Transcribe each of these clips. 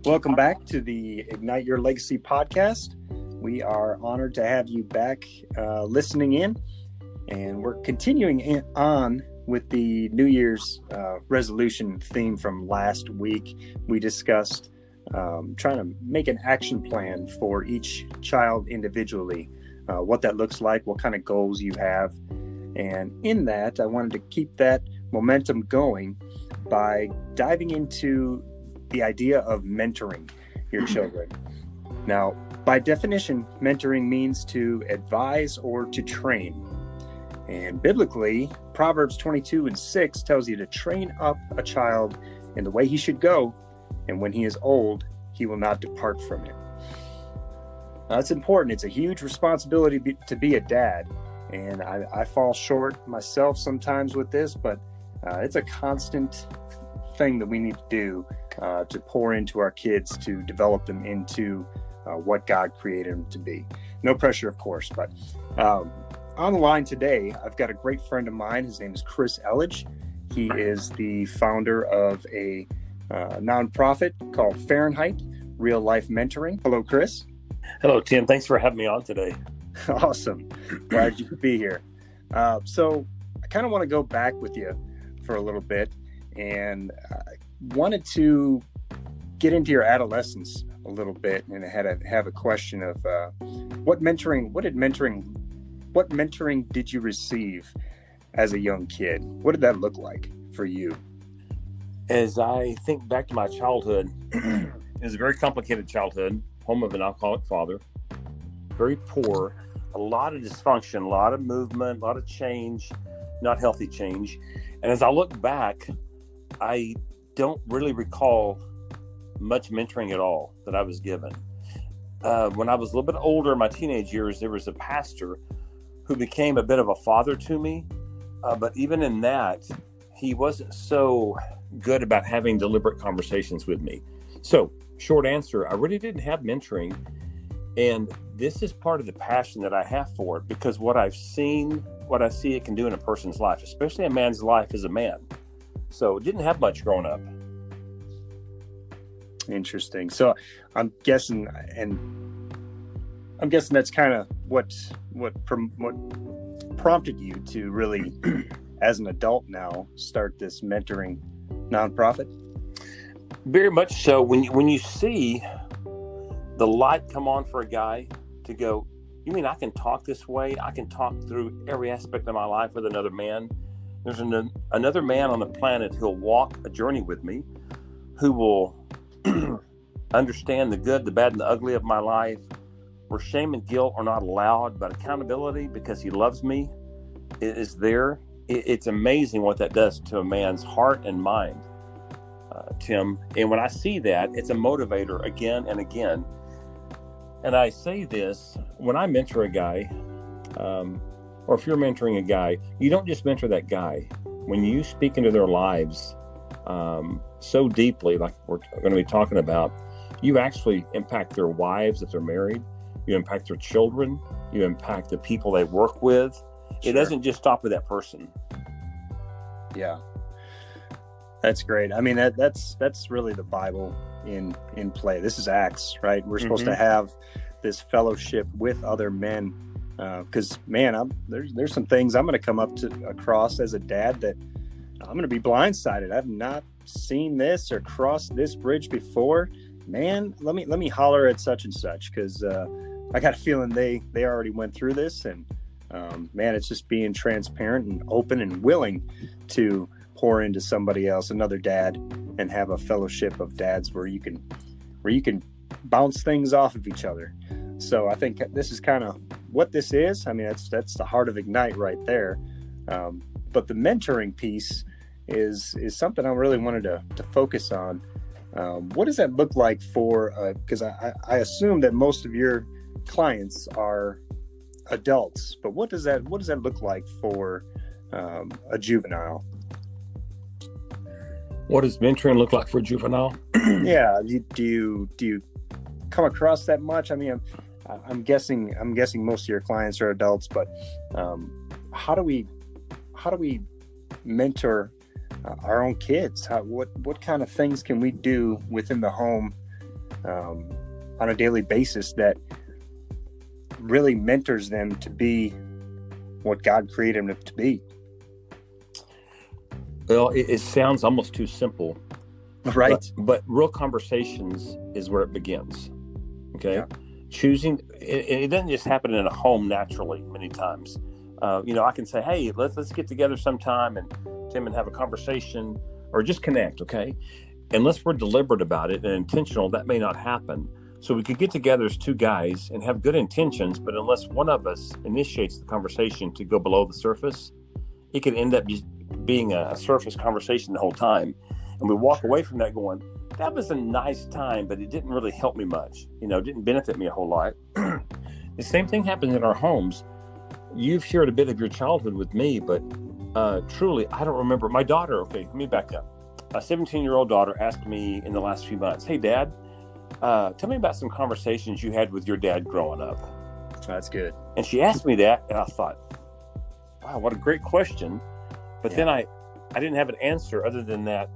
Welcome back to the Ignite Your Legacy podcast. We are honored to have you back listening in, and we're continuing on with the New Year's resolution theme from last week. We discussed trying to make an action plan for each child individually, what that looks like, what kind of goals you have. And in that, I wanted to keep that momentum going by diving into the idea of mentoring your children. Now, by definition, mentoring means to advise or to train. And biblically, Proverbs 22:6 tells you to train up a child in the way he should go, and when he is old, he will not depart from it. Now, that's important. It's a huge responsibility to be a dad, and I fall short myself sometimes with this, but it's a constant thing that we need to do to pour into our kids to develop them into what God created them to be. No pressure, of course, but on the line today, I've got a great friend of mine. His name is Chris Elledge. He is the founder of a nonprofit called Fahrenheit Real Life Mentoring. Hello, Chris. Hello, Tim. Thanks for having me on today. Awesome. Glad you could be here. So I kind of want to go back with you for a little bit, and wanted to get into your adolescence a little bit, and I have a question of what mentoring did you receive as a young kid? What did that look like for you? As I think back to my childhood, it was a very complicated childhood, home of an alcoholic father, very poor, a lot of dysfunction, a lot of movement, a lot of change, not healthy change. And as I look back, I don't really recall much mentoring at all that I was given. When I was a little bit older, in my teenage years, there was a pastor who became a bit of a father to me. But even in that, he wasn't so good about having deliberate conversations with me. So, short answer, I really didn't have mentoring. And this is part of the passion that I have for it, because what I've seen, what I see it can do in a person's life, especially a man's life as a man. So didn't have much growing up. Interesting. So I'm guessing that's kind of what prompted you to really, as an adult now, start this mentoring nonprofit. Very much so. When you see the light come on for a guy to go, you mean I can talk this way? I can talk through every aspect of my life with another man. There's another man on the planet who'll walk a journey with me, who will understand the good, the bad, and the ugly of my life, where shame and guilt are not allowed, but accountability, because he loves me, is there. It's amazing what that does to a man's heart and mind, Tim. And when I see that, it's a motivator again and again. And I say this, when I mentor a guy, or if you're mentoring a guy, you don't just mentor that guy. When you speak into their lives so deeply, like we're going to be talking about, you actually impact their wives if they're married. You impact their children. You impact the people they work with. Sure. It doesn't just stop with that person. Yeah, that's great. I mean, that's really the Bible in play. This is Acts, right? We're supposed to have this fellowship with other men. Because man, there's some things I'm going to come across as a dad that I'm going to be blindsided. I've not seen this or crossed this bridge before. Man, let me holler at such and such, because I got a feeling they already went through this. And man, it's just being transparent and open and willing to pour into somebody else, another dad, and have a fellowship of dads where you can bounce things off of each other. So I think this is kind of what this is. I mean, that's the heart of Ignite right there. But the mentoring piece is something I really wanted to focus on. What does that look like for, because I assume that most of your clients are adults, but what does that look like for a juvenile? What does mentoring look like for a juvenile? Yeah. Do you come across that much? I mean, I'm guessing most of your clients are adults, but how do we mentor our own kids? What kind of things can we do within the home on a daily basis that really mentors them to be what God created them to be. Well, it sounds almost too simple, right? But real conversations is where it begins. Okay, Yeah. Choosing it doesn't just happen in a home naturally. Many times, I can say, "Hey, let's get together sometime and Tim and have a conversation or just connect." Okay, unless we're deliberate about it and intentional, that may not happen. So we could get together as two guys and have good intentions, but unless one of us initiates the conversation to go below the surface, it could end up just being a surface conversation the whole time. And we walk away from that going, that was a nice time, but it didn't really help me much. It didn't benefit me a whole lot. The same thing happens in our homes. You've shared a bit of your childhood with me, but truly, I don't remember. My daughter, okay, let me back up. A 17-year-old daughter asked me in the last few months, "Hey, Dad, tell me about some conversations you had with your dad growing up." That's good. And she asked me that, and I thought, wow, what a great question. But then I didn't have an answer other than that.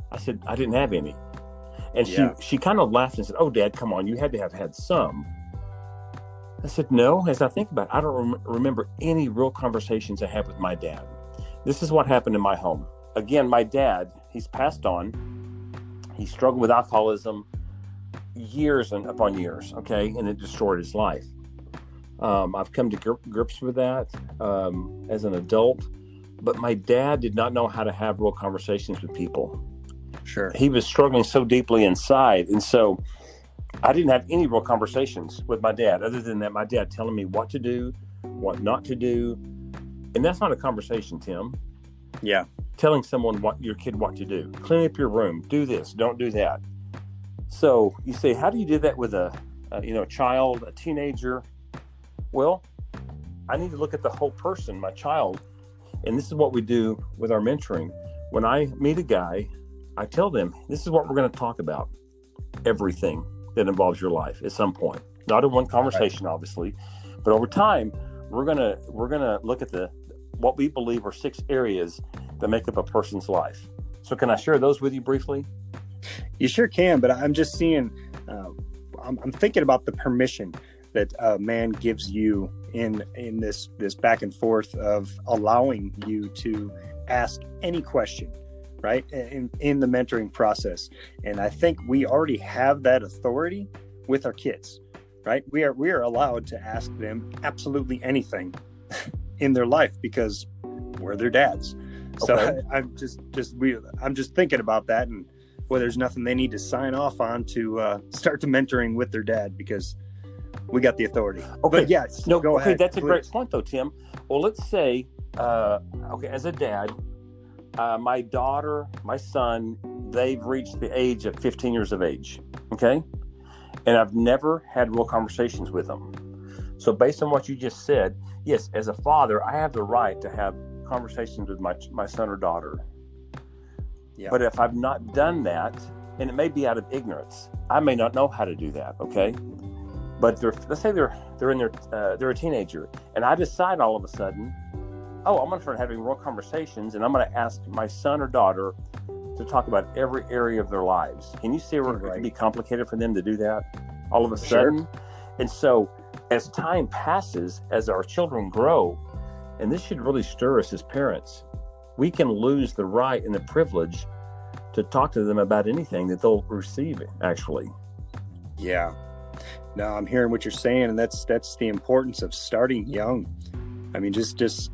I said, I didn't have any. And she kind of laughed and said, "Oh, Dad, come on, you had to have had some." I said, no, as I think about it, I don't remember any real conversations I had with my dad. This is what happened in my home. Again, my dad, he's passed on. He struggled with alcoholism years and upon years, okay? And it destroyed his life. I've come to grips with that as an adult. But my dad did not know how to have real conversations with people. Sure. He was struggling so deeply inside. And so I didn't have any real conversations with my dad other than that my dad telling me what to do, what not to do. And that's not a conversation, Tim. Yeah. Telling someone your kid what to do. Clean up your room. Do this. Don't do that. So you say, how do you do that with a child, a teenager? Well, I need to look at the whole person, my child. And this is what we do with our mentoring. When I meet a guy, I tell them, this is what we're going to talk about. Everything that involves your life at some point. Not in one conversation, obviously, but over time, we're going to look at what we believe are 6 areas that make up a person's life. So can I share those with you briefly? You sure can, but I'm just seeing, I'm thinking about the permission that a man gives you in this back and forth of allowing you to ask any question, right? In the mentoring process. And I think we already have that authority with our kids, right? We are allowed to ask them absolutely anything in their life because we're their dads. So okay. I'm just thinking about that, and there's nothing they need to sign off on to start the mentoring with their dad because we got the authority. Okay. But yes. No, go ahead. That's a great point though, Tim. Well, let's say, as a dad, my daughter, my son, they've reached the age of 15 years of age. Okay. And I've never had real conversations with them. So based on what you just said, yes, as a father, I have the right to have conversations with my son or daughter. Yeah. But if I've not done that, and it may be out of ignorance, I may not know how to do that. Okay. But let's say they're a teenager, and I decide all of a sudden, I'm going to start having real conversations, and I'm going to ask my son or daughter to talk about every area of their lives. Can you see where it can be complicated for them to do that all of a sudden? Sure. And so as time passes, as our children grow, and this should really stir us as parents, we can lose the right and the privilege to talk to them about anything that they'll receive, actually. Yeah. No, I'm hearing what you're saying, and that's the importance of starting young. I mean, just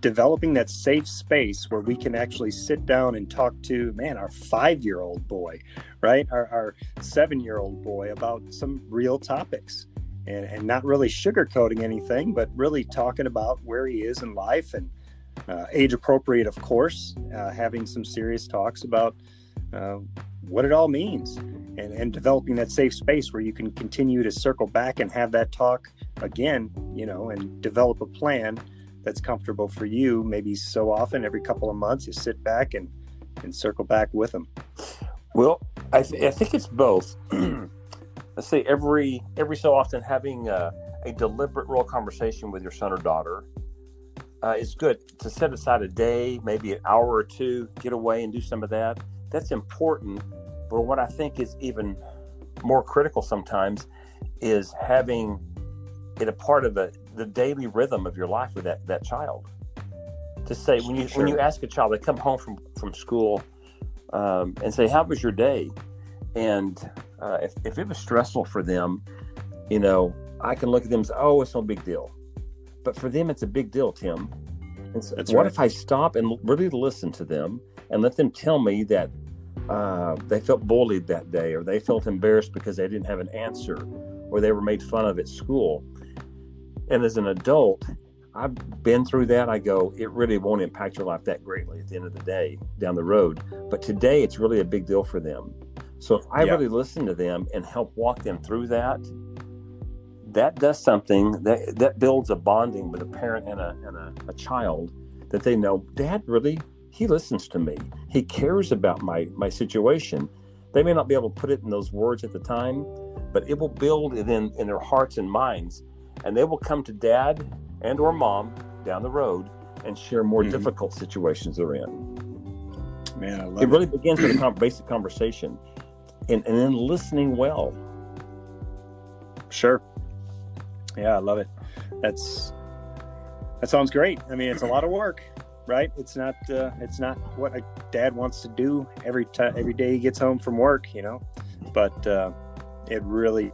developing that safe space where we can actually sit down and talk to, our 5-year-old boy, right? Our 7-year-old boy about some real topics and not really sugarcoating anything, but really talking about where he is in life and age appropriate, of course, having some serious talks about what it all means and developing that safe space where you can continue to circle back and have that talk again, and develop a plan that's comfortable for you. Maybe so often, every couple of months, you sit back and circle back with them. Well, I think it's both. Let's say every so often having a deliberate real conversation with your son or daughter is good. To set aside a day, maybe an hour or two, get away and do some of that. That's important. But what I think is even more critical sometimes is having it a part of the daily rhythm of your life with that child. To say, when you ask a child, they come home from school and say, how was your day? And if it was stressful for them, I can look at them and say, oh, it's no big deal. But for them, it's a big deal, Tim. And so what if I stop and really listen to them and let them tell me that they felt bullied that day, or they felt embarrassed because they didn't have an answer, or they were made fun of at school. And as an adult, I've been through that. I go, it really won't impact your life that greatly at the end of the day down the road. But today, it's really a big deal for them. So if I really listen to them and help walk them through that does something that builds a bonding with a parent and a child, that they know, Dad really, he listens to me. He cares about my situation. They may not be able to put it in those words at the time, but it will build it in their hearts and minds. And they will come to Dad and or Mom down the road and share more difficult situations they're in. Man, I love it. It really begins with a basic conversation and then listening well. Sure. Yeah, I love it. That sounds great. I mean, it's a lot of work, right? It's not what a dad wants to do every day he gets home from work, but it really,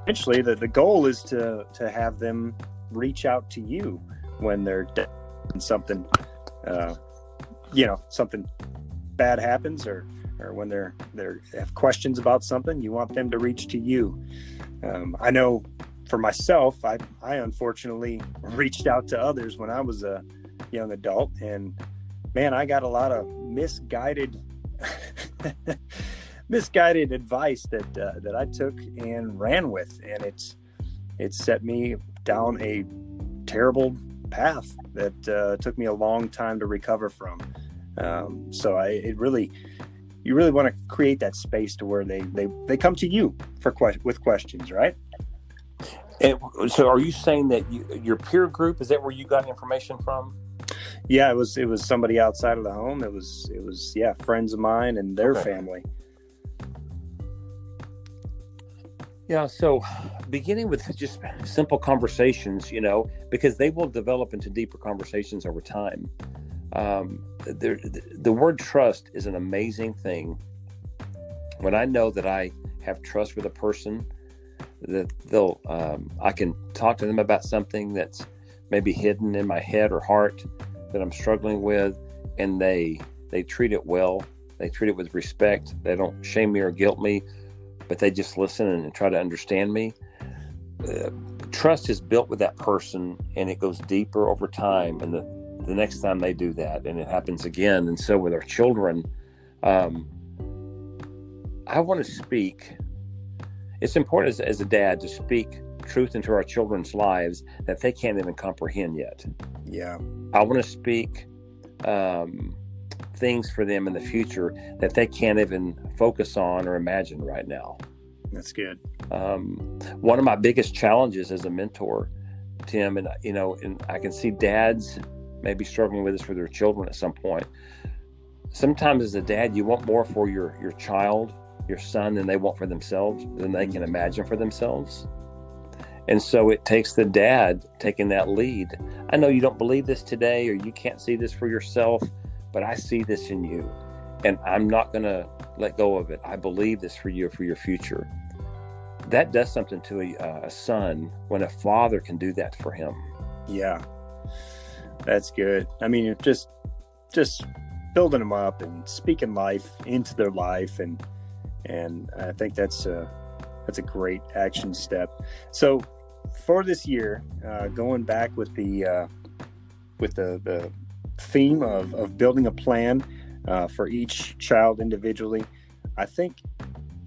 eventually the goal is to have them reach out to you when they're something, something bad happens, or when they have questions about something. You want them to reach to you. I know for myself, I unfortunately reached out to others when I was a young adult, and man, I got a lot of misguided advice that I took and ran with, and it set me down a terrible path that took me a long time to recover from. You really want to create that space to where they come to you with questions, right? And so are you saying that your peer group, is that where you got information from? Yeah, it was somebody outside of the home. It was friends of mine and their family. Yeah, so beginning with just simple conversations, because they will develop into deeper conversations over time. The word trust is an amazing thing. When I know that I have trust with a person, that I can talk to them about something that's maybe hidden in my head or heart that I'm struggling with, and they treat it well. They treat it with respect. They don't shame me or guilt me, but they just listen and try to understand me. Trust is built with that person, and it goes deeper over time. And the next time they do that, and it happens again. And so with our children, I want to speak. It's important as a dad to speak truth into our children's lives that they can't even comprehend yet. Yeah. I want to speak things for them in the future that they can't even focus on or imagine right now. That's good. One of my biggest challenges as a mentor, Tim, and I can see dads maybe struggling with this for their children at some point. Sometimes as a dad, you want more for your child, your son, than they want for themselves, than they can imagine for themselves. And so it takes the dad taking that lead. I know you don't believe this today, or you can't see this for yourself, but I see this in you, and I'm not going to let go of it. I believe this for you, for your future. That does something to a son when a father can do that for him. Yeah, that's good. I mean, just building them up and speaking life into their life, and I think that's a great action step. So for this year, going back with the theme of building a plan for each child individually, I think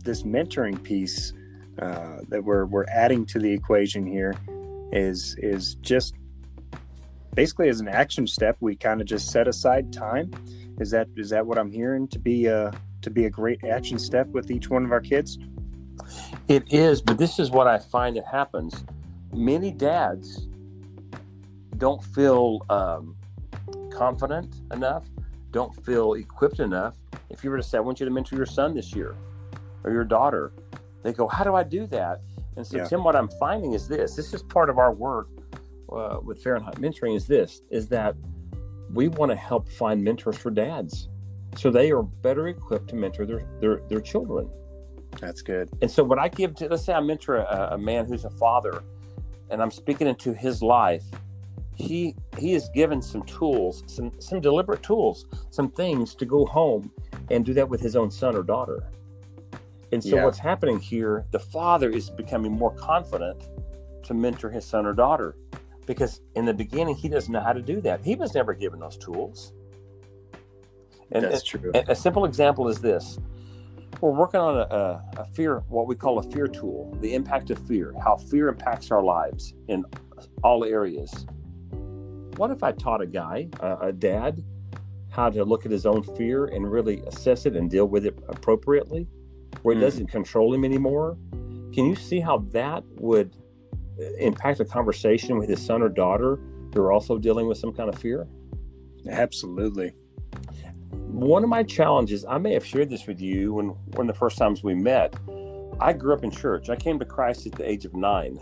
this mentoring piece that we're adding to the equation here is just basically as an action step. We kind of just set aside time. Is that what I'm hearing to be a great action step with each one of our kids? It is, but this is what I find that happens. Many dads don't feel confident enough, don't feel equipped enough If you were to say, I want you to mentor your son this year or your daughter, they go, how do I do that? And so, Tim, what I'm finding is this is part of our work with Fahrenheit Mentoring is that we want to help find mentors for dads so they are better equipped to mentor their children. That's good. And so what I give to, let's say I mentor a man who's a father and I'm speaking into his life, he is given some tools, some deliberate tools, some things to go home and do that with his own son or daughter. And so what's happening here, the father is becoming more confident to mentor his son or daughter, because in the beginning, he doesn't know how to do that. He was never given those tools. And that's true. A simple example is this. We're working on a fear, what we call a fear tool, the impact of fear, how fear impacts our lives in all areas. What if I taught a guy, a dad, how to look at his own fear and really assess it and deal with it appropriately, where it doesn't control him anymore? Can you see how that would impact a conversation with his son or daughter who are also dealing with some kind of fear? Absolutely. One of my challenges, I may have shared this with you when one of the first times we met, I grew up in church. I came to Christ at the age of 9.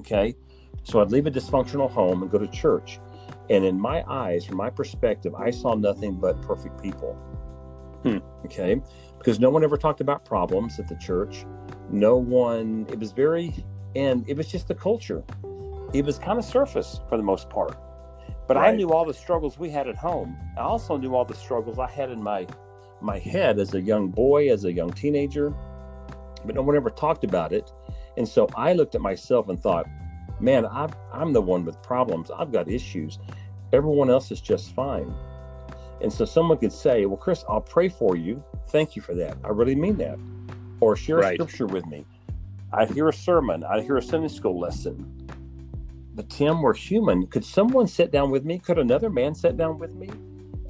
Okay. So I'd leave a dysfunctional home and go to church. And in my eyes, from my perspective, I saw nothing but perfect people. Okay. Because no one ever talked about problems at the church. No one, it was just the culture. It was kind of surface for the most part. But I knew all the struggles we had at home. I also knew all the struggles I had in my head as a young boy, as a young teenager. But no one ever talked about it. And so I looked at myself and thought, man, I'm the one with problems. I've got issues. Everyone else is just fine. And so someone could say, well, Chris, I'll pray for you. Thank you for that. I really mean that. Or share a scripture with me. I'd hear a sermon. I'd hear a Sunday school lesson. But Tim, we're human. Could someone sit down with me? Could another man sit down with me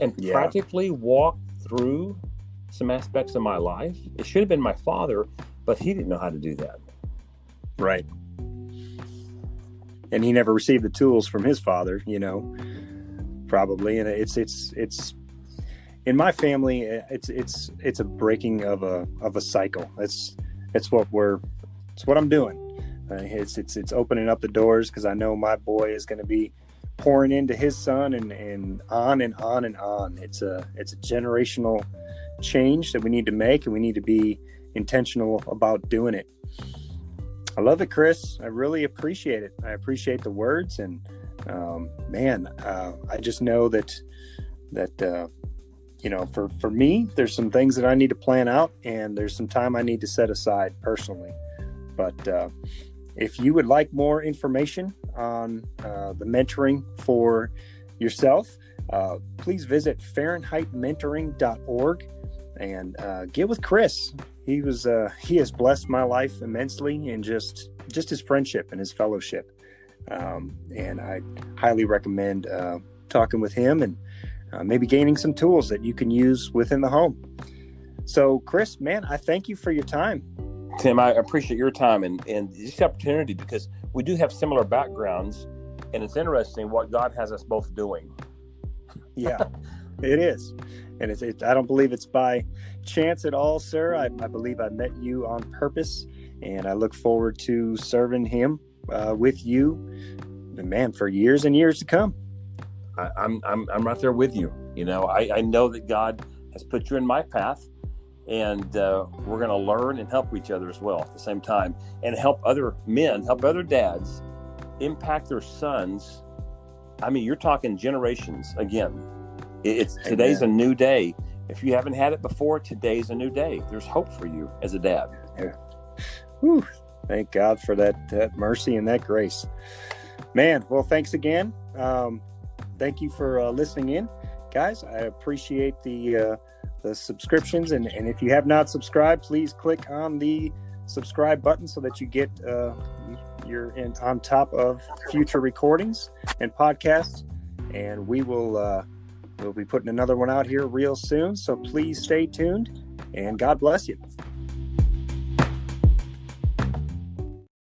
and practically walk through some aspects of my life? It should have been my father, but he didn't know how to do that. Right. And he never received the tools from his father, probably. And it's in my family, it's a breaking of a cycle. It's what I'm doing. It's opening up the doors, because I know my boy is going to be pouring into his son and on and on and on. It's a generational change that we need to make, and we need to be intentional about doing it. I love it, Chris. I really appreciate it. I appreciate the words, and I just know that for me, there's some things that I need to plan out, and there's some time I need to set aside personally. But if you would like more information on the mentoring for yourself, please visit FahrenheitMentoring.org and get with Chris. He has blessed my life immensely in just his friendship and his fellowship. And I highly recommend talking with him and maybe gaining some tools that you can use within the home. So, Chris, man, I thank you for your time. Tim, I appreciate your time and this opportunity, because we do have similar backgrounds, and it's interesting what God has us both doing. Yeah, it is. And I don't believe it's by chance at all, sir. I believe I met you on purpose, and I look forward to serving him with you, man, for years and years to come. I'm right there with you. I know that God has put you in my path, and we're going to learn and help each other as well at the same time, and help other men, help other dads impact their sons. I mean, you're talking generations again. Today's a new day. If you haven't had it before, today's a new day. There's hope for you as a dad. Yeah. Whew. Thank God for that mercy and that grace, man. Well, thanks again. Thank you for listening in, guys. I appreciate the subscriptions, and if you have not subscribed, please click on the subscribe button so that you get you're on top of future recordings and podcasts. And we'll be putting another one out here real soon, so please stay tuned, and God bless you.